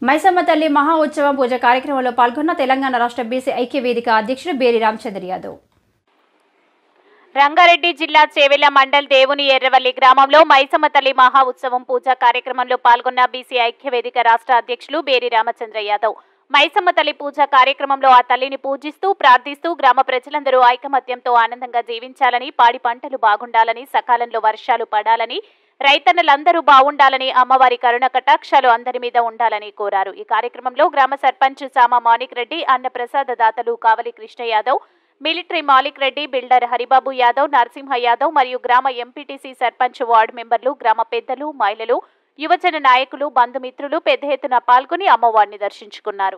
మైసమ్మ తల్లి మహా ఉత్సవం పూజ కార్యక్రమంలో పాల్గొన్న తెలంగాణ రాష్ట్ర బీసీ ఐక్య వేదిక అధ్యక్షుడు బేరి రామచంద్ర యాదవ్. రంగారెడ్డి జిల్లా చేవెళ్ల మండల్ దేవుని ఎర్రవల్లి గ్రామంలో మైసమ్మ తల్లి మహా ఉత్సవం పూజా కార్యక్రమంలో పాల్గొన్న బీసీ ఐక్య వేదిక రాష్ట్ర అధ్యక్షులు బేరి రామచంద్ర యాదవ్. మైసమ్మ తల్లి పూజా కార్యక్రమంలో ఆ తల్లిని పూజిస్తూ ప్రార్థిస్తూ గ్రామ ప్రజలందరూ ఐకమత్యంతో ఆనందంగా జీవించాలని, పాడి పంటలు బాగుండాలని, సకాలంలో వర్షాలు పడాలని, రైతన్నలందరూ బాగుండాలని, అమ్మవారి కరుణ కటాక్షాలు అందరి మీద ఉండాలని కోరారు. ఈ కార్యక్రమంలో గ్రామ సర్పంచ్ సామ మాణిక్ రెడ్డి, అన్న ప్రసాద దాతలు కావలి కృష్ణ యాదవ్, మిలిటరీ మాలిక్ రెడ్డి, బిల్డర్ హరిబాబు యాదవ్, నరసింహ యాదవ్ మరియు గ్రామ ఎంపీటీసీ, సర్పంచ్, వార్డు మెంబర్లు, గ్రామ పెద్దలు, మహిళలు, యువజన నాయకులు, బంధుమిత్రులు పెద్ద ఎత్తున పాల్గొని అమ్మవారిని దర్శించుకున్నారు.